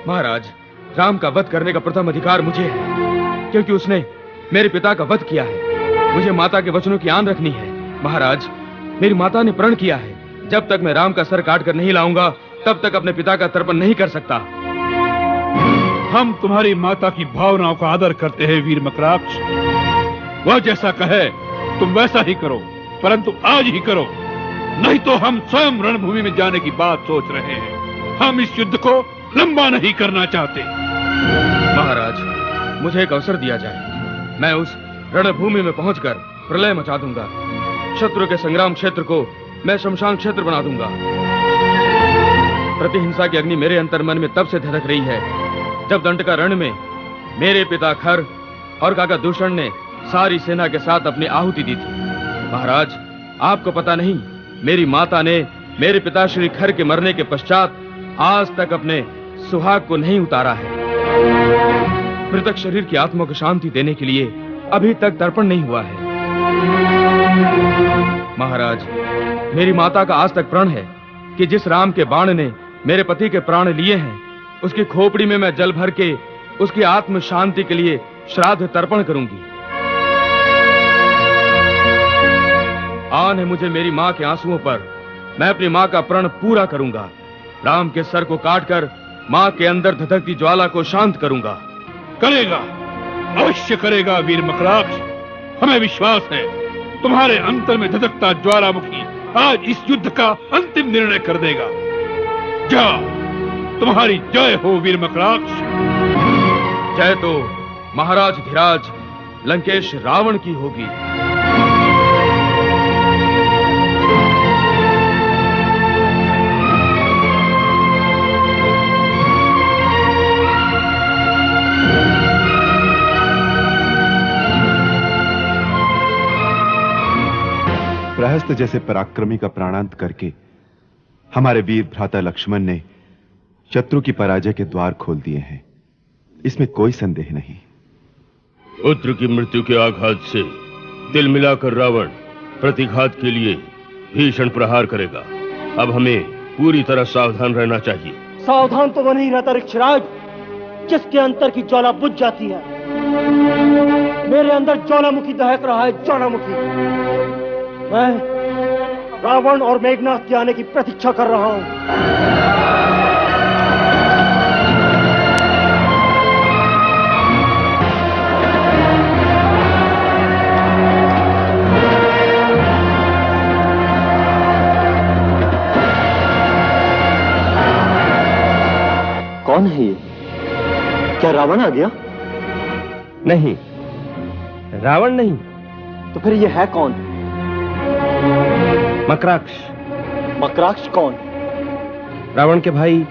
महाराज, राम का वध करने का प्रथम अधिकार मुझे है, क्योंकि उसने मेरे पिता का वध किया है। मुझे माता के वचनों की आन रखनी है। महाराज, मेरी माता ने प्रण किया है, जब तक मैं राम का सर काट कर नहीं लाऊंगा, तब तक अपने पिता का तर्पण नहीं कर सकता। हम तुम्हारी माता की भावनाओं का आदर करते हैं वीर मकराक्ष। वह जैसा कहे तुम वैसा ही करो, परंतु आज ही करो, नहीं तो हम स्वयं रणभूमि में जाने की बात सोच रहे हैं। हम इस युद्ध को लंबा नहीं करना चाहते। महाराज, मुझे एक अवसर दिया जाए, मैं उस रणभूमि में पहुंचकर प्रलय मचा दूंगा। शत्रु के संग्राम क्षेत्र को मैं शमशान क्षेत्र बना दूंगा। प्रतिहिंसा की अग्नि मेरे अंतर्मन में तब से धधक रही है, जब दंडका रण में मेरे पिता खर और काका दूषण ने सारी सेना के साथ अपनी आहुति दी थी। महाराज, आपको पता नहीं, मेरी माता ने मेरे पिता श्री खर के मरने के पश्चात आज तक अपने सुहाग को नहीं उतारा है। मृतक शरीर की आत्मा को शांति देने के लिए अभी तक तर्पण नहीं हुआ है। महाराज, मेरी माता का आज तक प्रण है कि जिस राम के बाण ने मेरे पति के प्राण लिए हैं, उसकी खोपड़ी में मैं जल भर के उसकी आत्म शांति के लिए श्राद्ध तर्पण करूंगी। आन है मुझे मेरी मां के आंसुओं पर, मैं अपनी मां का प्रण पूरा करूंगा। राम के सर को काटकर मां के अंदर धधकती ज्वाला को शांत करूंगा। करेगा, अवश्य करेगा वीर मकराक्ष। हमें विश्वास है तुम्हारे अंतर में धधकता ज्वालामुखी आज इस युद्ध का अंतिम निर्णय कर देगा। जा, तुम्हारी जय हो वीर मकराक्ष। जय तो महाराज धीराज लंकेश रावण की होगी। प्रहस्त जैसे पराक्रमी का प्राणांत करके हमारे वीर भ्राता लक्ष्मण ने शत्रु की पराजय के द्वार खोल दिए हैं, इसमें कोई संदेह नहीं। पुत्र की मृत्यु के आघात से दिल मिलाकर रावण प्रतिघात के लिए भीषण प्रहार करेगा। अब हमें पूरी तरह सावधान रहना चाहिए। सावधान तो वो नहीं रहता ऋक्षराज, जिसके अंतर की ज्वाला बुझ जाती है। मेरे अंदर ज्वालामुखी दहक रहा है, ज्वालामुखी। मैं रावण और मेघनाथ के आने की प्रतीक्षा कर रहा हूं। कौन है ये? क्या रावण आ गया? नहीं, रावण नहीं। तो फिर ये है कौन? मकराक्ष। मकराक्ष कौन? रावण के भाई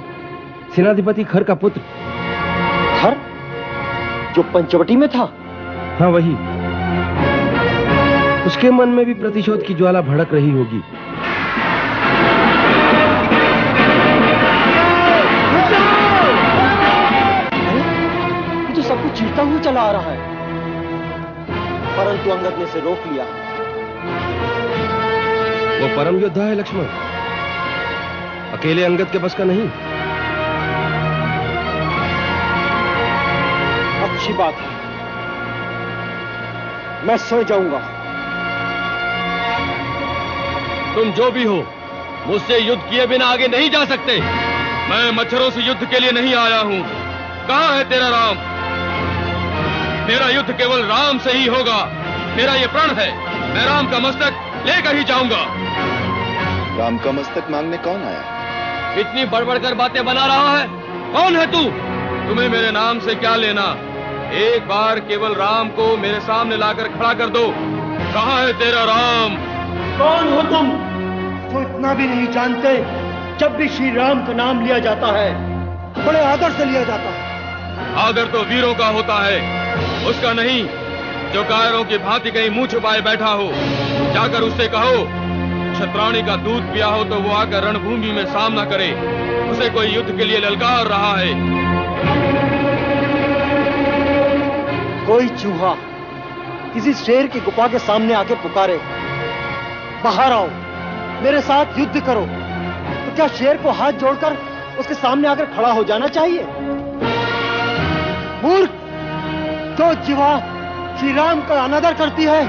सेनाधिपति खर का पुत्र। खर? जो पंचवटी में था? हाँ, वही। उसके मन में भी प्रतिशोध की ज्वाला भड़क रही होगी। ये तो सब कुछ चीरता हुआ चला आ रहा है, परंतु अंगद ने इसे रोक लिया। वो परम योद्धा है लक्ष्मण, अकेले अंगद के बस का नहीं। अच्छी बात है, मैं सो जाऊंगा। तुम जो भी हो, मुझसे युद्ध किए बिना आगे नहीं जा सकते। मैं मच्छरों से युद्ध के लिए नहीं आया हूं। कहां है तेरा राम? मेरा युद्ध केवल राम से ही होगा। मेरा ये प्रण है, मैं राम का मस्तक लेकर ही जाऊंगा। राम का मस्तक मांगने कौन आया? इतनी बढ़-बढ़कर बातें बना रहा है, कौन है तू? तुम्हें मेरे नाम से क्या लेना? एक बार केवल राम को मेरे सामने लाकर खड़ा कर दो। कहां है तेरा राम? कौन हो तुम जो इतना भी नहीं जानते? जब भी श्री राम का नाम लिया जाता है, बड़े आदर से लिया जाता है। आदर तो वीरों का होता है, उसका नहीं जो कायरों की भांति कहीं मुंह छुपाए बैठा हो। जाकर उससे कहो, क्षत्राणी का दूध पिया हो तो वो आकर रणभूमि में सामना करे। उसे कोई युद्ध के लिए ललकार रहा है। कोई चूहा किसी शेर की गुफा के सामने आके पुकारे, बाहर आओ, मेरे साथ युद्ध करो, तो क्या शेर को हाथ जोड़कर उसके सामने आकर खड़ा हो जाना चाहिए? मूर्ख, जो जीवा श्री राम का अनादर करती है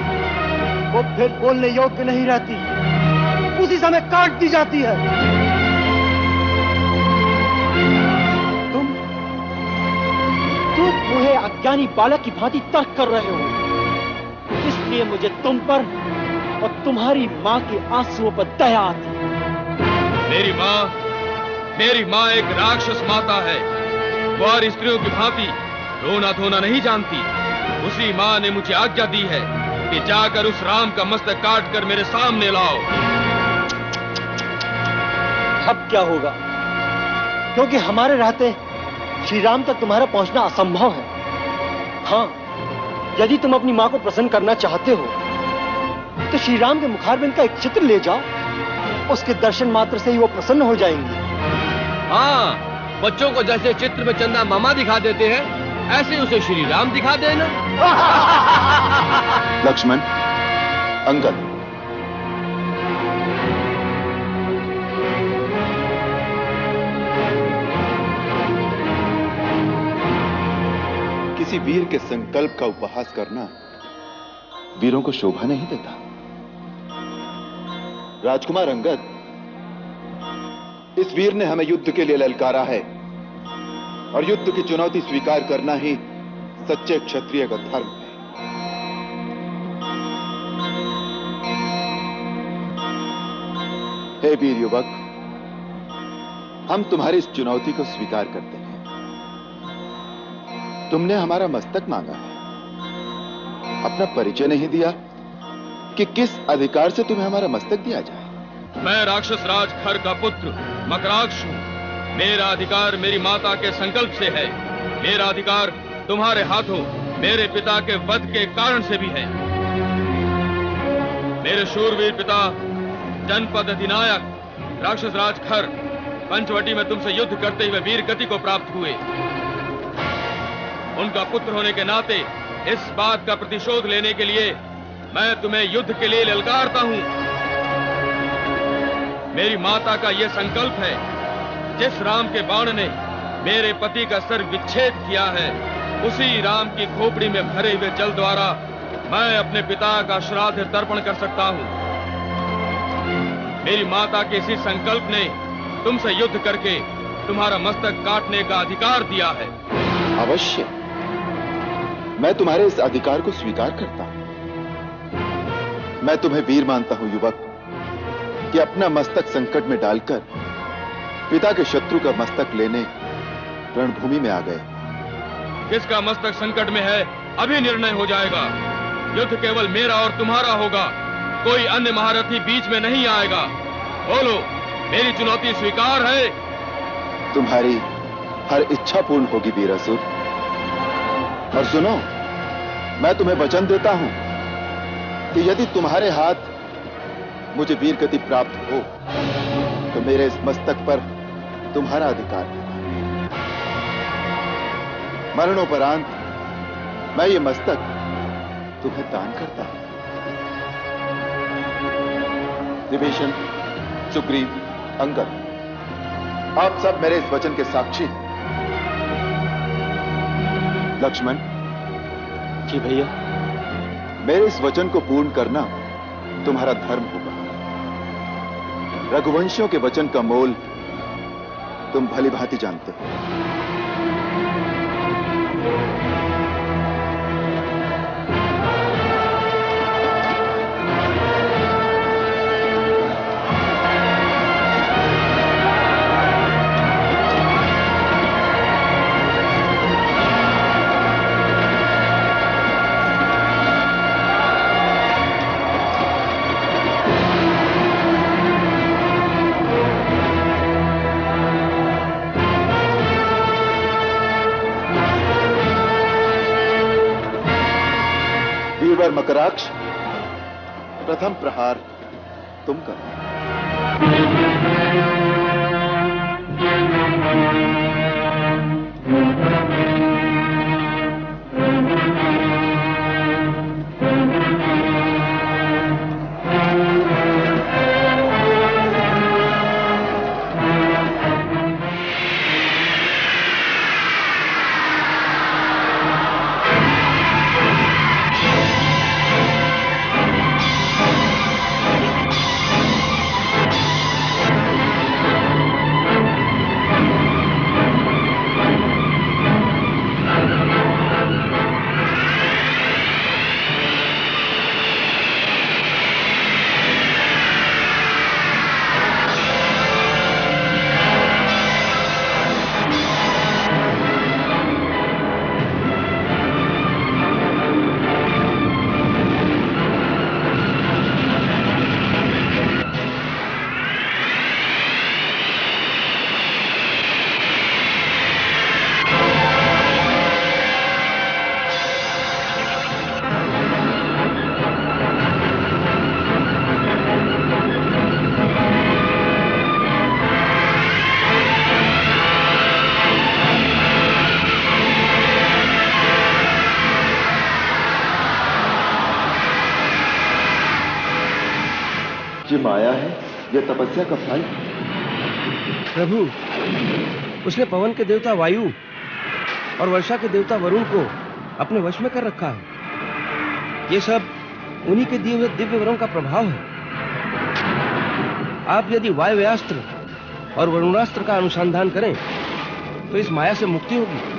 वो फिर बोलने योग्य नहीं रहती, उसी समय काट दी जाती है। तुम मुझे अज्ञानी बालक की भांति तर्क कर रहे हो, इसलिए मुझे तुम पर और तुम्हारी मां के आंसुओं पर दया आती है। मेरी मां एक राक्षस माता है। कुंवारी स्त्रियों की भांति रोना धोना नहीं जानती। उसी मां ने मुझे आज्ञा दी है कि जाकर उस राम का मस्तक काट कर मेरे सामने लाओ। अब क्या होगा? क्योंकि हमारे रहते श्री राम तक तुम्हारा पहुंचना असंभव है। हाँ, यदि तुम अपनी मां को प्रसन्न करना चाहते हो तो श्री राम के मुखारबिंद का एक चित्र ले जाओ, उसके दर्शन मात्र से ही वो प्रसन्न हो जाएंगे। हाँ, बच्चों को जैसे चित्र में चंदा मामा दिखा देते हैं, ऐसे उसे श्री राम दिखा देना। लक्ष्मण, अंगद, किसी वीर के संकल्प का उपहास करना वीरों को शोभा नहीं देता। राजकुमार अंगद, इस वीर ने हमें युद्ध के लिए ललकारा है और युद्ध की चुनौती स्वीकार करना ही सच्चे क्षत्रिय का धर्म है। हे वीर युवक, हम तुम्हारी इस चुनौती को स्वीकार करते हैं। तुमने हमारा मस्तक मांगा है, अपना परिचय नहीं दिया कि किस अधिकार से तुम्हें हमारा मस्तक दिया जाए। मैं राक्षस राज खर का पुत्र मकराक्ष हूँ। मेरा अधिकार मेरी माता के संकल्प से है। मेरा अधिकार तुम्हारे हाथों मेरे पिता के वध के कारण से भी है। मेरे शूरवीर पिता जनपद अधिनायक राक्षस राज खर पंचवटी में तुमसे युद्ध करते हुए वीर गति को प्राप्त हुए। उनका पुत्र होने के नाते इस बात का प्रतिशोध लेने के लिए मैं तुम्हें युद्ध के लिए ललकारता हूं। मेरी माता का यह संकल्प है, जिस राम के बाण ने मेरे पति का सर विच्छेद किया है, उसी राम की खोपड़ी में भरे हुए जल द्वारा मैं अपने पिता का श्राद्ध तर्पण कर सकता हूं। मेरी माता के इसी संकल्प ने तुमसे युद्ध करके तुम्हारा मस्तक काटने का अधिकार दिया है। अवश्य, मैं तुम्हारे इस अधिकार को स्वीकार करता हूं। मैं तुम्हें वीर मानता हूं युवक, कि अपना मस्तक संकट में डालकर पिता के शत्रु का मस्तक लेने रणभूमि में आ गए। किसका मस्तक संकट में है अभी निर्णय हो जाएगा। युद्ध केवल मेरा और तुम्हारा होगा, कोई अन्य महारथी बीच में नहीं आएगा। बोलो, मेरी चुनौती स्वीकार है? तुम्हारी हर इच्छा पूर्ण होगी वीरासुर। और सुनो, मैं तुम्हें वचन देता हूं कि यदि तुम्हारे हाथ मुझे वीर गति प्राप्त हो तो मेरे इस मस्तक पर तुम्हारा अधिकार होगा। मरणोपरांत मैं ये मस्तक तुम्हें दान करता हूं। विभीषण, सुग्रीव, अंगद, आप सब मेरे इस वचन के साक्षी हैं। लक्ष्मण जी भैया, मेरे इस वचन को पूर्ण करना तुम्हारा धर्म होगा। रघुवंशियों के वचन का मोल तुम भली भांति जानते हो। मकराक्ष, प्रथम प्रहार तुम करो। यह तपस्या का फल। प्रभु, उसने पवन के देवता वायु और वर्षा के देवता वरुण को अपने वश में कर रखा है। ये सब उन्हीं के दिए हुए दिव्य वरों का प्रभाव है। आप यदि वायव्यास्त्र और वरुणास्त्र का अनुसंधान करें तो इस माया से मुक्ति होगी।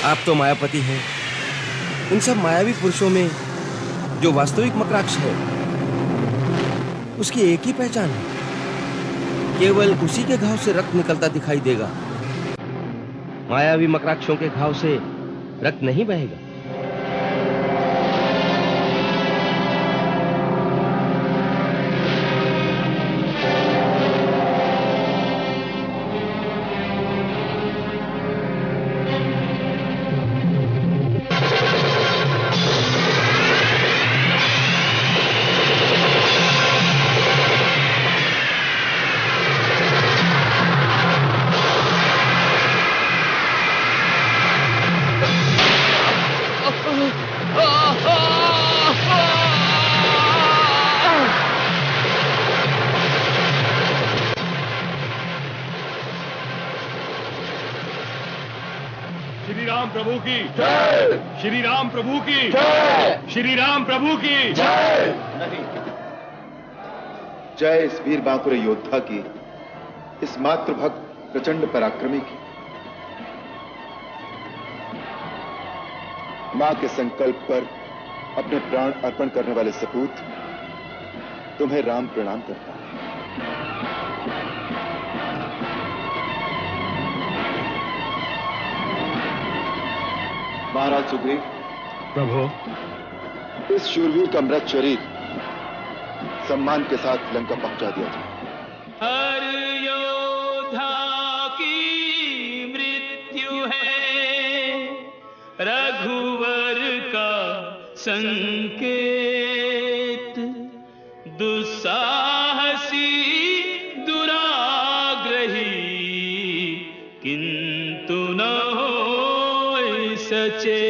आप तो मायापति हैं। उन सब मायावी पुरुषों में जो वास्तविक मकराक्ष है, उसकी एक ही पहचान है, केवल उसी के घाव से रक्त निकलता दिखाई देगा। मायावी मकराक्षों के घाव से रक्त नहीं बहेगा। श्री राम प्रभु की जय। श्री राम प्रभु की जय। श्री राम प्रभु की जय। नहीं, जय इस वीर बांकुरे योद्धा की, इस मातृभक्त प्रचंड पराक्रमी की। मां के संकल्प पर अपने प्राण अर्पण करने वाले सपूत, तुम्हें राम प्रणाम करता है। महाराज सुग्रीव, प्रभु, इस शूरवीर का मृत शरीर सम्मान के साथ लंका पहुंचा दिया जाए। हर योद्धा की मृत्यु है रघुवर का संकेत, दुस्साहसी दुराग्रही किंतु न होए सचेत।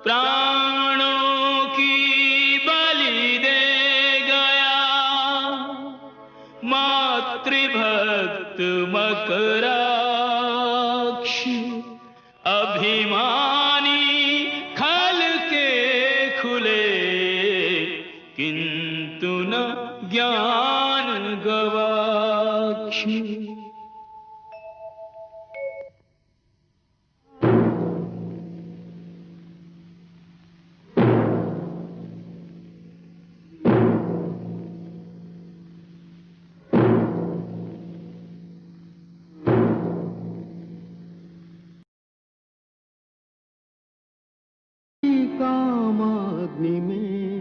प्राणों की बलि दे गया मातृभक्त मकराक्ष, अभिमानी खल के खुले किंतु न ज्ञान गवाक्ष। कामाग्नि में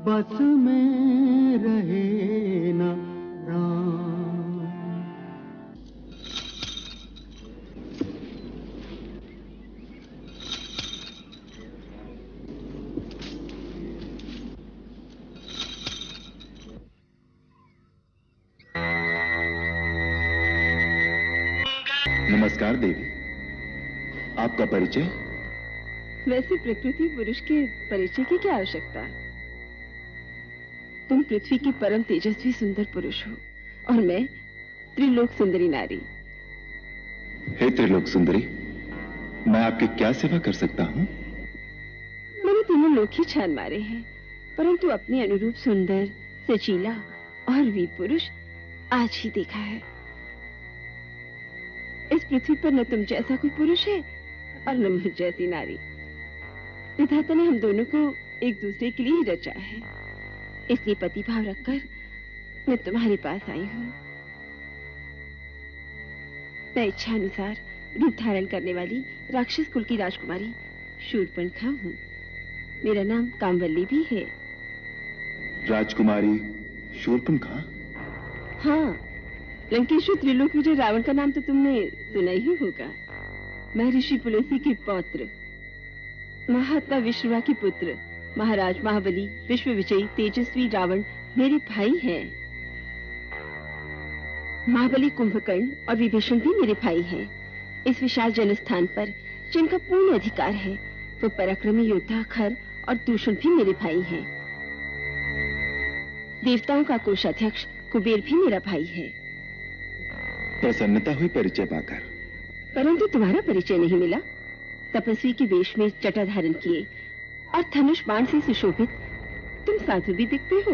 बस में नमस्कार देवी। आपका परिचय? वैसे प्रकृति पुरुष के परिचय की क्या आवश्यकता? तुम पृथ्वी की परम तेजस्वी सुंदर पुरुष हो और मैं त्रिलोक सुंदरी नारी। हे त्रिलोक सुंदरी, मैं आपकी क्या सेवा कर सकता हूँ? मैंने तीनों लोक ही छान मारे हैं, परंतु अपने अनुरूप सुंदर, सचीला और वीर पुरुष आज ही देखा है। इस पृथ्वी पर न तुम जैसा कोई पुरुष है और न मुझ जैसी नारी। विधाता ने हम दोनों को एक दूसरे के लिए ही रचा है, इसलिए पति भाव रखकर मैं तुम्हारे पास आई हूँ। मैं इच्छा अनुसार रूप धारण करने वाली राक्षस कुल की राजकुमारी शूर्पणखा हूँ। मेरा नाम कामवल्ली भी है। राजकुमारी शूर्पणखा? हाँ, लंकेश्वर त्रिलोक विजय रावण का नाम तो तुमने सुना ही होगा। मैं ऋषि पुलस्त्य के पौत्र, महात्मा विश्ववा के पुत्र, महाराज महाबली विश्व विजयी तेजस्वी रावण मेरे भाई हैं। महाबली कुंभकर्ण और विभीषण भी मेरे भाई हैं। इस विशाल जनस्थान पर जिनका पूर्ण अधिकार है, वो पराक्रमी योद्धा खर और दूषण भी मेरे भाई हैं। देवताओं का कोषाध्यक्ष कुबेर भी मेरा भाई है। प्रसन्नता हुई परिचय पाकर, परंतु तुम्हारा परिचय नहीं मिला। तपस्वी के वेश में जटा धारण किए और धनुष बाण से सुशोभित तुम साधु भी दिखते हो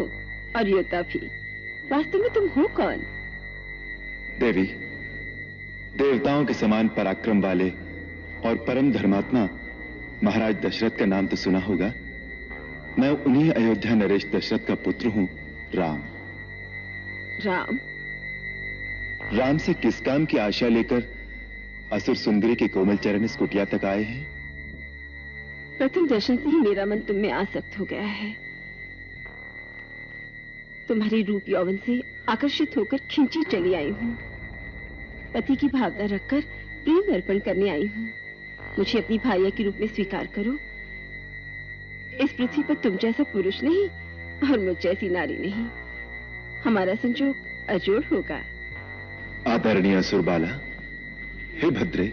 और योद्धा भी। वास्तव में तुम हो कौन? देवी, देवताओं के समान पराक्रम वाले और परम धर्मात्मा महाराज दशरथ का नाम तो सुना होगा। मैं उन्हीं अयोध्या नरेश दशरथ का पुत्र हूँ, राम। राम? राम से किस काम की आशा लेकर असुर सुंदरी के कोमल चरण इस कुटिया तक आए हैं? प्रथम दर्शन से ही मेरा मन तुम में आसक्त हो गया है। तुम्हारे रूप यौवन से आकर्षित होकर खिंची चली आई हूँ। पति की भावना रखकर प्रेम अर्पण करने आई हूँ। मुझे अपनी भार्या के रूप में स्वीकार करो। इस पृथ्वी पर तुम जैसा पुरुष नहीं और मुझ जैसी नारी नहीं। हमारा संजोग अजोड़ होगा। आदरणीय असुरबाला, हे भद्रे,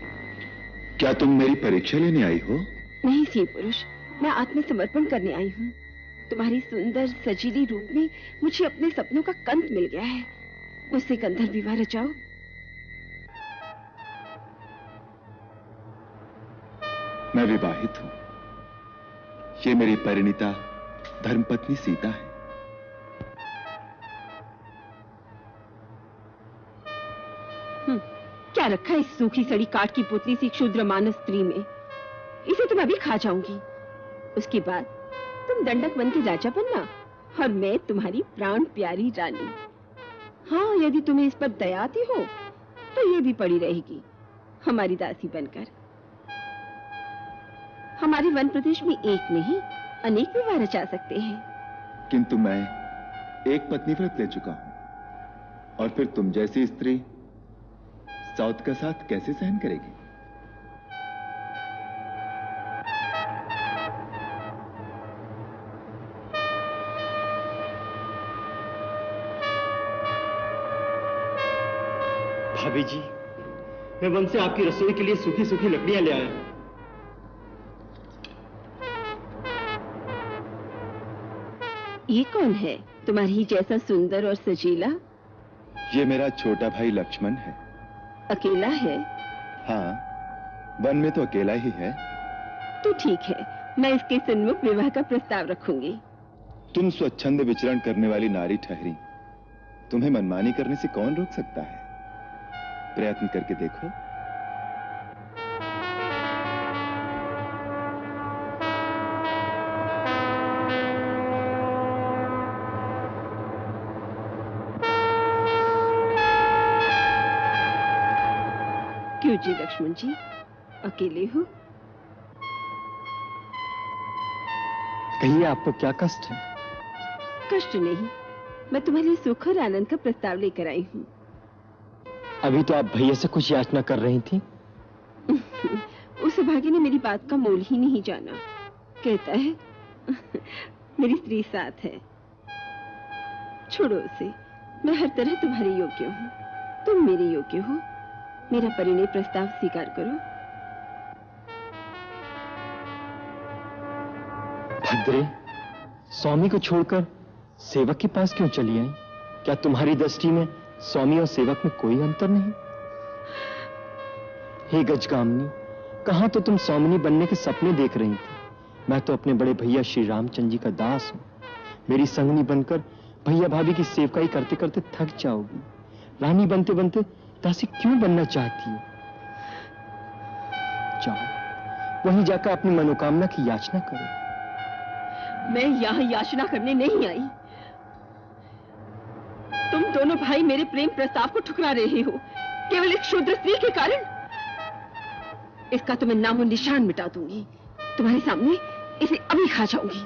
क्या तुम मेरी परीक्षा लेने आई हो? नहीं सिंह पुरुष, मैं आत्मसमर्पण करने आई हूँ। तुम्हारी सुंदर सजीली रूप में मुझे अपने सपनों का कंत मिल गया है। मुझसे गंधर्व विवाह रचाओ। मैं विवाहित हूँ। ये मेरी परिणीता धर्मपत्नी सीता है। क्या रखा इस सूखी सड़ी काठ की पुतली सी क्षुद्र मानस स्त्री में? इसे तो मैं भी खा जाऊंगी। उसके बाद तुम दंडक बन के राजा बनना और मैं तुम्हारी प्राण प्यारी रानी। हाँ, यदि तुम्हें इस पर दया आती हो तो ये भी पड़ी रहेगी हमारी दासी बनकर। हमारे वन प्रदेश में एक नहीं अनेक विवाह रचा सकते हैं। किंतु मैं एक पत्नी व्रत ले चुका हूं, और फिर तुम जैसी स्त्री सौत का साथ कैसे सहन करेगी? भाभी जी, मैं वन से आपकी रसोई के लिए सूखी सूखी लकड़ियां ले आया हूं। ये कौन है तुम्हारी ही जैसा सुंदर और सजीला? ये मेरा छोटा भाई लक्ष्मण है। अकेला है? हाँ, वन में तो अकेला ही है। तो ठीक है, मैं इसके सन्मुख विवाह का प्रस्ताव रखूंगी। तुम स्वच्छंद विचरण करने वाली नारी ठहरी, तुम्हें मनमानी करने से कौन रोक सकता है? प्रयत्न करके देखो। क्यों जी लक्ष्मण जी, अकेले हो? कहिए, आपको क्या कष्ट है? कष्ट नहीं, मैं तुम्हारे लिए सुख और आनंद का प्रस्ताव लेकर आई हूँ। अभी तो आप भैया से कुछ याचना कर रही थी। उस भाग्य ने मेरी बात का मोल ही नहीं जाना। कहता है मेरी स्त्री साथ है। छोड़ो उसे, मैं हर तरह तुम्हारे योग्य हूँ, तुम मेरे योग्य हो। मेरा परिणय प्रस्ताव स्वीकार करो। भद्रे, स्वामी को छोड़कर सेवक के पास क्यों चली आई? क्या तुम्हारी दृष्टि में स्वामी और सेवक में कोई अंतर नहीं? हे गजगामिनी, कहां तो तुम स्वामिनी बनने के सपने देख रही थी। मैं तो अपने बड़े भैया श्री रामचंद्र जी का दास हूं। मेरी संगनी बनकर भैया भाभी की सेवकाई करते करते थक जाओगी। रानी बनते बनते दासी क्यों बनना चाहती है? जाओ, वहीं जाकर अपनी मनोकामना की याचना करो। मैं यहाँ याचना करने नहीं आई। तुम दोनों भाई मेरे प्रेम प्रस्ताव को ठुकरा रहे हो, केवल एक शूद्र स्त्री के कारण। इसका तो मैं नामो निशान मिटा दूंगी। तुम्हारे सामने इसे अभी खा जाऊंगी।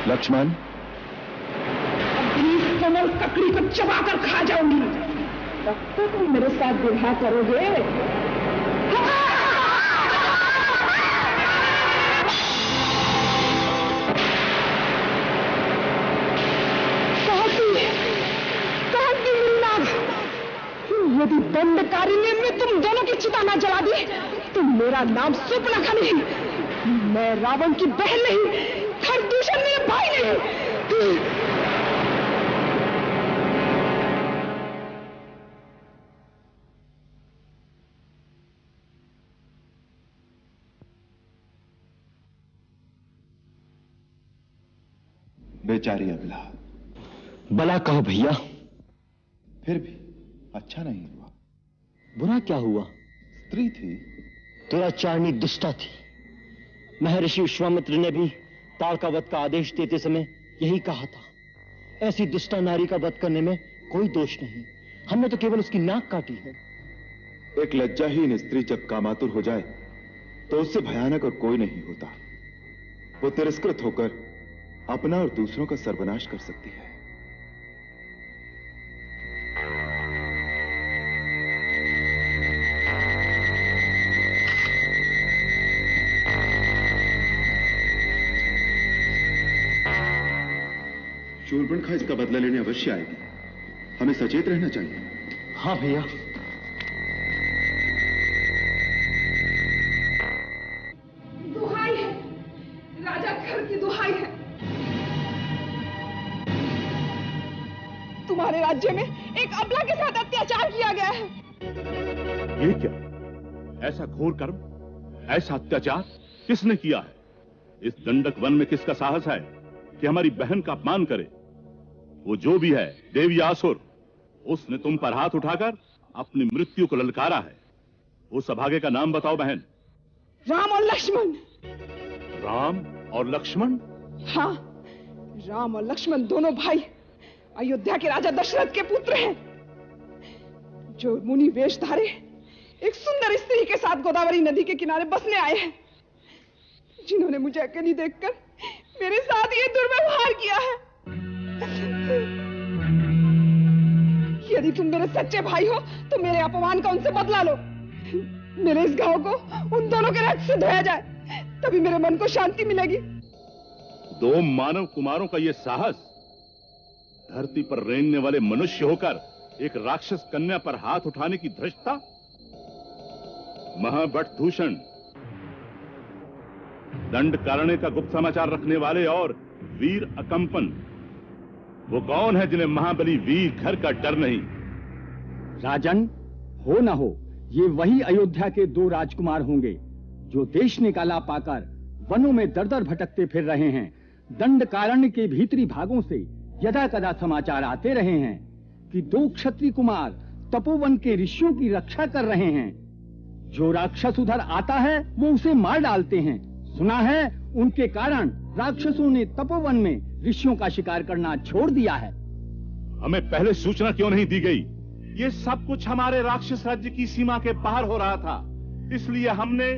लक्ष्मण, अपनी कमल ककड़ी को चबाकर खा जाऊंगी। तब तो तुम मेरे साथ विवाह करोगे। यदि दंडकारिणी में तुम दोनों की चिता न जला दी तो मेरा नाम सुपनखा नहीं, मैं रावण की बहन नहीं, खरदूषण मेरे भाई नहीं। बेचारी अबला। भला कहो भैया। फिर भी अच्छा नहीं हुआ। बुरा क्या हुआ? स्त्री थी। दुराचारणी दुष्टा थी। महर्षि विश्वामित्र ने भी ताड़का वध का आदेश देते समय यही कहा था। ऐसी दुष्टा नारी का वध करने में कोई दोष नहीं, हमने तो केवल उसकी नाक काटी है। एक लज्जाहीन स्त्री जब कामातुर हो जाए तो उससे भयानक और कोई नहीं होता। वो तिरस्कृत होकर अपना और दूसरों का सर्वनाश कर सकती है। शूर्पणखा इसका बदला लेने अवश्य आएगी। हमें सचेत रहना चाहिए। हाँ भैया। दुहाई है, राजा घर की दुहाई है। तुम्हारे राज्य में एक अबला के साथ अत्याचार किया गया है। ये क्या? ऐसा घोर कर्म, ऐसा अत्याचार किसने किया है? इस दंडक वन में किसका साहस है कि हमारी बहन का अपमान करे? वो जो भी है, देव या असुर, उसने तुम पर हाथ उठाकर अपनी मृत्यु को ललकारा है। उस अभागे का नाम बताओ बहन। राम और लक्ष्मण। राम और लक्ष्मण? हाँ, राम और लक्ष्मण दोनों भाई अयोध्या के राजा दशरथ के पुत्र हैं, जो मुनि वेशधारे एक सुंदर स्त्री के साथ गोदावरी नदी के किनारे बसने आए हैं, जिन्होंने मुझे अकेली देखकर मेरे साथ ये दुर्व्यवहार किया है। यदि तुम मेरे सच्चे भाई हो तो मेरे अपमान का उनसे बदला लो। मेरे इस घाव को उन दोनों के रक्त से धोया जाए, तभी मेरे मन को शांति मिलेगी। दो मानव कुमारों का यह साहस, धरती पर रेंगने वाले मनुष्य होकर एक राक्षस कन्या पर हाथ उठाने की धृष्टता। महाबटभूषण, दंडकारण्य का गुप्त समाचार रखने वाले और वीर अकंपन, वो कौन है जिन्हें महाबली वीर घर का डर नहीं? राजन, हो न हो ये वही अयोध्या के दो राजकुमार होंगे जो देश निकाला पाकर वनों में दर दर भटकते फिर रहे हैं। दंडकारण्य के भीतरी भागों से यदा कदा समाचार आते रहे हैं कि दो क्षत्रिय कुमार तपोवन के ऋषियों की रक्षा कर रहे हैं। जो राक्षस उधर आता है वो उसे मार डालते हैं। सुना है उनके कारण राक्षसों ने तपोवन में ऋषियों का शिकार करना छोड़ दिया है। हमें पहले सूचना क्यों नहीं दी गई? ये सब कुछ हमारे राक्षस राज्य की सीमा के पार हो रहा था, इसलिए हमने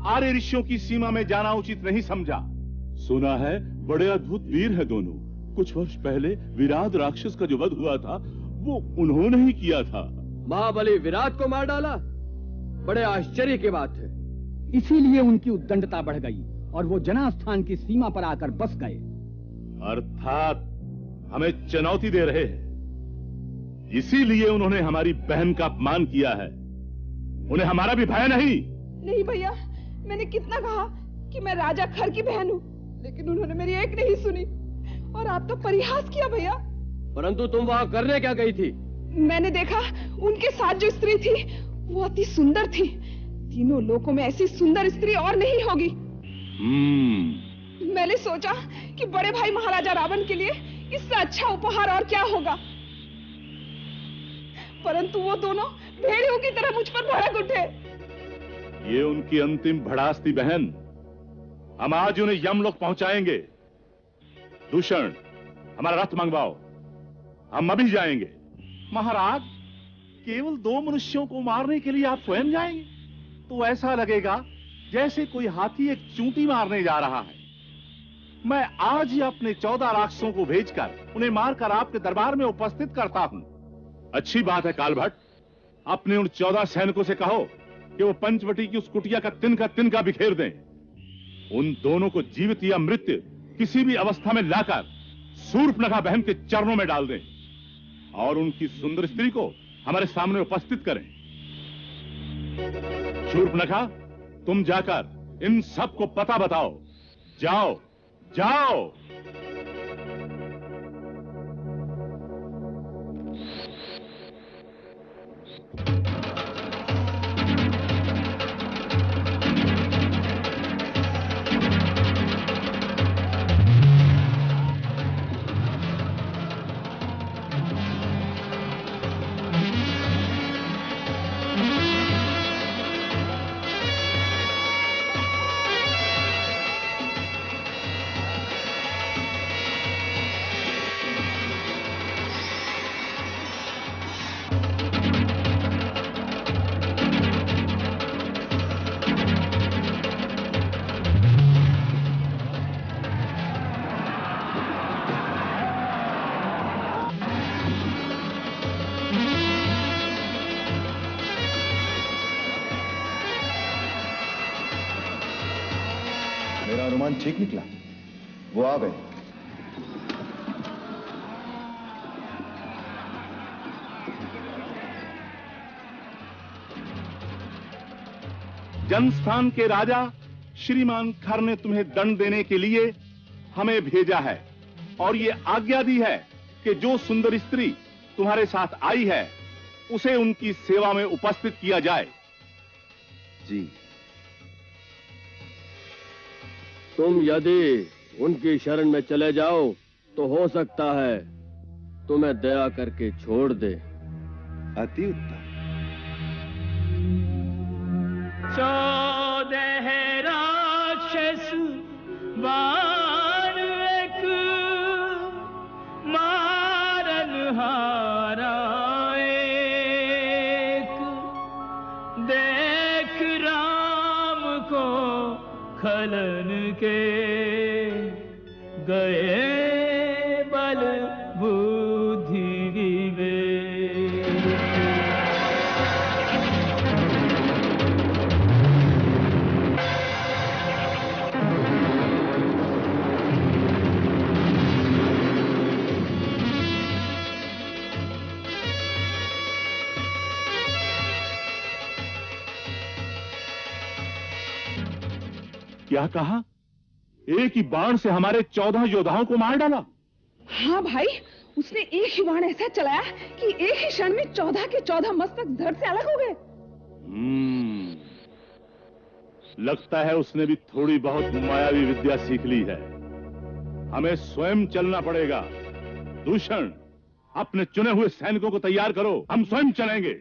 आर्य ऋषियों की सीमा में जाना उचित नहीं समझा। सुना है बड़े अद्भुत वीर है दोनों, कुछ वर्ष पहले विराट राक्षस का जो वध हुआ था वो उन्होंने ही किया था। महाबली विराट को मार डाला? बड़े आश्चर्य की बात है। इसीलिए उनकी उद्दंडता बढ़ गई और वो जनास्थान की सीमा पर आकर बस गए। अर्थात हमें चुनौती दे रहे हैं, इसीलिए उन्होंने हमारी बहन का अपमान किया है। उन्हें हमारा भी भय नहीं। नहीं भैया, मैंने कितना कहा कि मैं राजा खर की बहन हूँ, लेकिन उन्होंने मेरी एक नहीं सुनी और आप तो परिहास किया भैया। परंतु तुम वहाँ करने क्या गई थी? मैंने देखा उनके साथ जो स्त्री थी वो अति सुंदर थी। तीनों लोकों में ऐसी सुंदर स्त्री और नहीं होगी। मैंने सोचा कि बड़े भाई महाराजा रावण के लिए इससे अच्छा उपहार और क्या होगा, परंतु वो दोनों भेड़ियों की तरह मुझ पर भड़क उठे। ये उनकी अंतिम भड़ास थी बहन। हम आज उन्हें यमलोक पहुंचाएंगे। दूषण, हमारा रथ मंगवाओ, हम अभी जाएंगे। महाराज, केवल 2 मनुष्यों को मारने के लिए आप स्वयं जाएंगे? तो ऐसा लगेगा जैसे कोई हाथी एक चूंटी मारने जा रहा है। मैं आज ही अपने 14 राक्षसों को भेजकर उन्हें मारकर आपके दरबार में उपस्थित करता हूं। अच्छी बात है कालभट्ट। अपने उन 14 सैनिकों से कहो कि वो पंचवटी की उस कुटिया का तिनका बिखेर दें। उन दोनों को जीवित या मृत किसी भी अवस्था में लाकर शूर्पणखा बहन के चरणों में डाल दें और उनकी सुंदर स्त्री को हमारे सामने उपस्थित करें। शूर्पणखा, तुम जाकर इन सब को पता बताओ। जाओ जाओ। मेरा अनुमान ठीक निकला, वो आ गए। जनस्थान के राजा श्रीमान खर ने तुम्हें दंड देने के लिए हमें भेजा है और ये आज्ञा दी है कि जो सुंदर स्त्री तुम्हारे साथ आई है उसे उनकी सेवा में उपस्थित किया जाए। जी। तुम यदि उनकी शरण में चले जाओ तो हो सकता है तुम्हें दया करके छोड़ दे। अति उत्तम। 14 राक्षस बाण एक मारन हारा एक, देख राम को खलन के गए बल बुद्धि विवेक। क्या कहा? एक ही बाण से हमारे 14 योद्धाओं को मार डाला? हाँ भाई, उसने एक ही बाण ऐसा चलाया कि एक ही क्षण में 14 के 14 मस्तक धड़ से अलग हो गए। लगता है उसने भी थोड़ी बहुत मायावी विद्या सीख ली है। हमें स्वयं चलना पड़ेगा। दूषण, अपने चुने हुए सैनिकों को तैयार करो, हम स्वयं चलेंगे।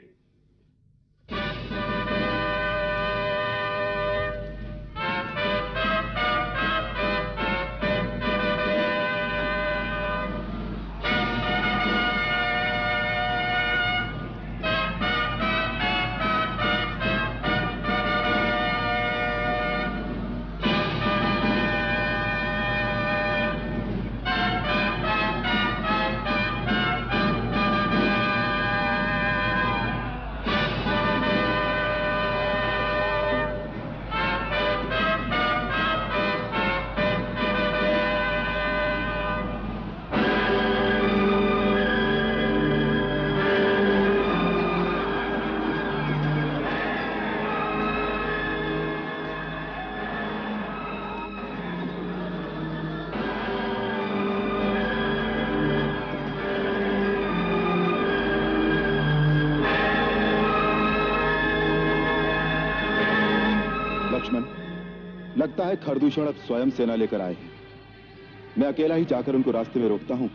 लगता है खरदूषण अब स्वयं सेना लेकर आए हैं। मैं अकेला ही जाकर उनको रास्ते में रोकता हूं,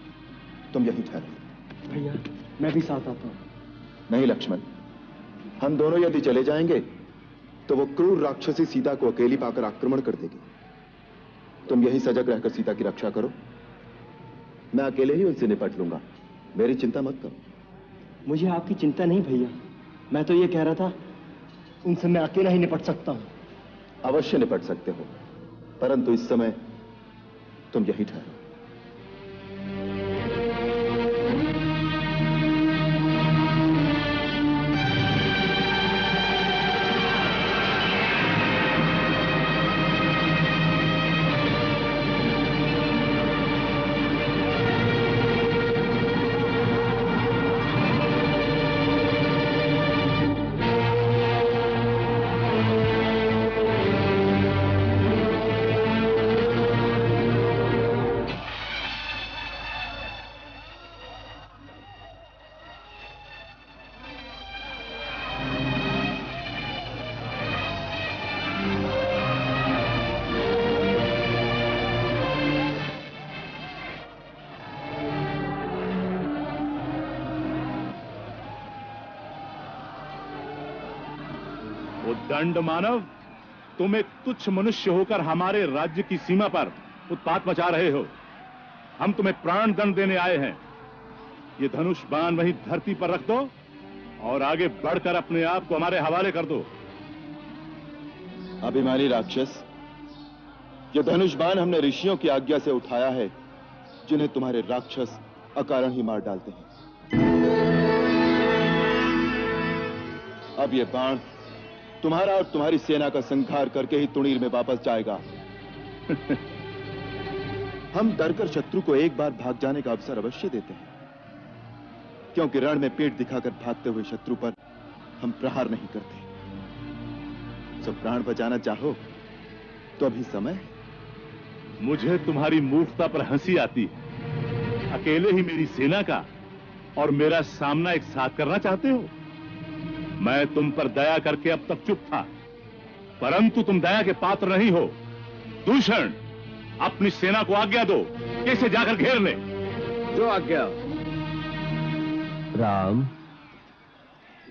तुम यहीं ठहरो। भैया मैं भी साथ आता हूं। नहीं लक्ष्मण, हम दोनों यदि चले जाएंगे तो वो क्रूर राक्षसी सीता को अकेली पाकर आक्रमण कर देगी। तुम यहीं सजग रहकर सीता की रक्षा करो, मैं अकेले ही उनसे निपट लूंगा, मेरी चिंता मत करो। मुझे आपकी चिंता नहीं भैया, मैं तो ये कह रहा था उनसे मैं अकेला ही निपट सकता हूं। अवश्य निपट सकते हो, परंतु इस समय तुम यहीं ठहरो। दंड मानव, तुम एक तुच्छ मनुष्य होकर हमारे राज्य की सीमा पर उत्पात मचा रहे हो। हम तुम्हें प्राण दंड देने आए हैं। ये धनुष बाण वहीं धरती पर रख दो और आगे बढ़कर अपने आप को हमारे हवाले कर दो। अभिमानी राक्षस, ये धनुष बाण हमने ऋषियों की आज्ञा से उठाया है, जिन्हें तुम्हारे राक्षस अकारण ही मार डालते हैं। अब ये बाण तुम्हारा और तुम्हारी सेना का संहार करके ही तुणीर में वापस जाएगा। हम डरकर शत्रु को एक बार भाग जाने का अवसर अवश्य देते हैं, क्योंकि रण में पीठ दिखाकर भागते हुए शत्रु पर हम प्रहार नहीं करते। जब प्राण बचाना चाहो तो अभी समय है। मुझे तुम्हारी मूर्खता पर हंसी आती है। अकेले ही मेरी सेना का और मेरा सामना एक साथ करना चाहते हो? मैं तुम पर दया करके अब तक चुप था, परंतु तुम दया के पात्र नहीं हो। दूषण, अपनी सेना को आज्ञा दो कि इसे जाकर घेर ले। जो आज्ञा। राम,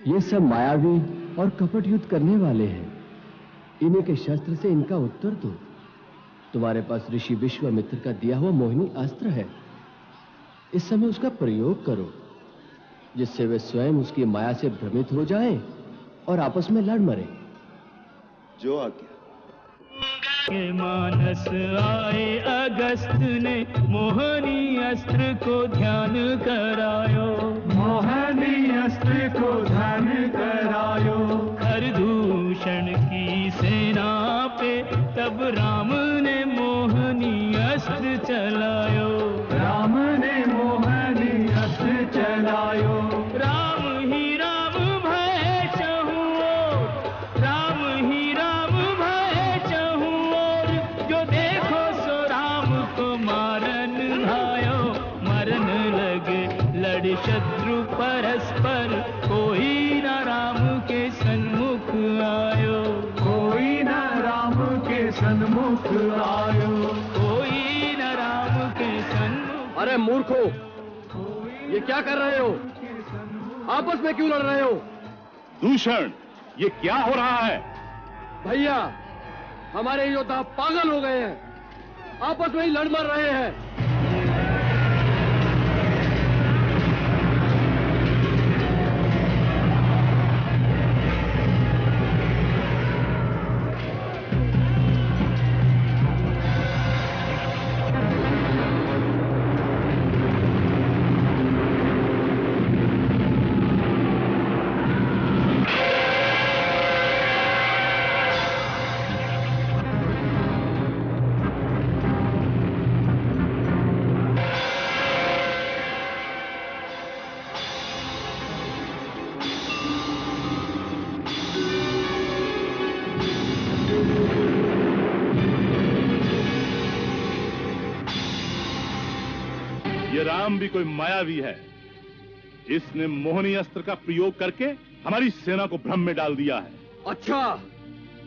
ये सब मायावी और कपट युद्ध करने वाले हैं। इन्हीं के शस्त्र से इनका उत्तर दो। तुम्हारे पास ऋषि विश्वामित्र का दिया हुआ मोहिनी अस्त्र है, इस समय उसका प्रयोग करो, जिससे वे स्वयं उसकी माया से भ्रमित हो जाएं और आपस में लड़ मरे। जो आज्ञा। के मानस आए अगस्त ने मोहनी अस्त्र को ध्यान करायो। मोहनी अस्त्र को ध्यान करायो। खरदूषण की सेना पे तब राम ने मोहनी अस्त्र चलायो। राम ने मोहनी अस्त्र चलायो। राम ही राम भय चहुँ ओर, राम ही राम भय चहुँ ओर, जो देखो सो राम को मारन भायो। मरन लगे लड़ शत्रु परस्पर, कोई न राम के सन्मुख आयो। कोई न राम के सन्मुख आयो। कोई न राम के सन्मुख। अरे मूर्खो, ये क्या कर रहे हो? आपस में क्यों लड़ रहे हो? दूषण, ये क्या हो रहा है? भैया, हमारे योद्धा पागल हो गए हैं, आपस में ही लड़ मर रहे हैं। ये राम भी कोई मायावी है। इसने मोहनी अस्त्र का प्रयोग करके हमारी सेना को भ्रम में डाल दिया है। अच्छा,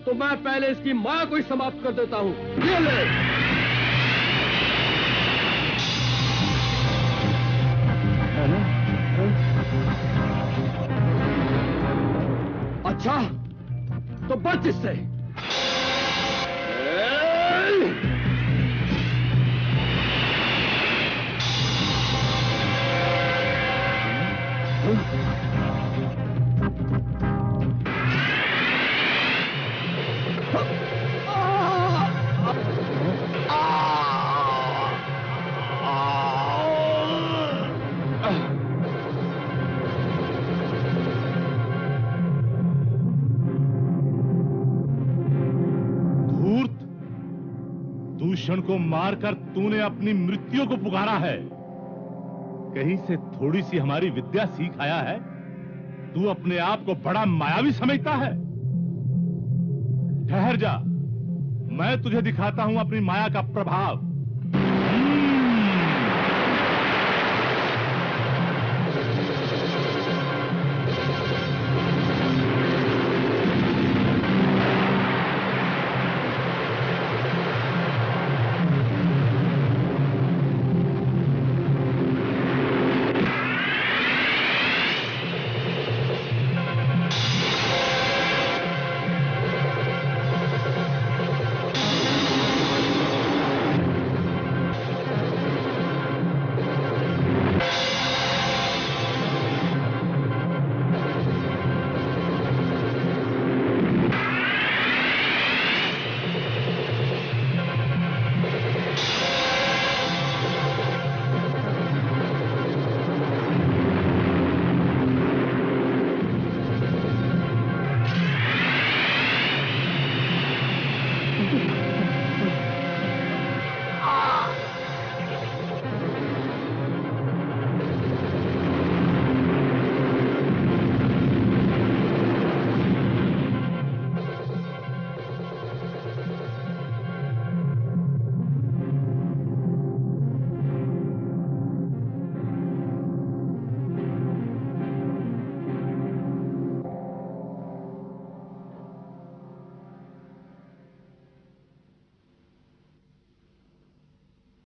तो मैं पहले इसकी माया को ही समाप्त कर देता हूँ। ये ले। अच्छा, तो बच इससे। दूषण को मारकर तूने अपनी मृत्यु को पुकारा है। कहीं से थोड़ी सी हमारी विद्या सीख आया है। तू अपने आप को बड़ा मायावी समझता है। ठहर जा, मैं तुझे दिखाता हूं अपनी माया का प्रभाव।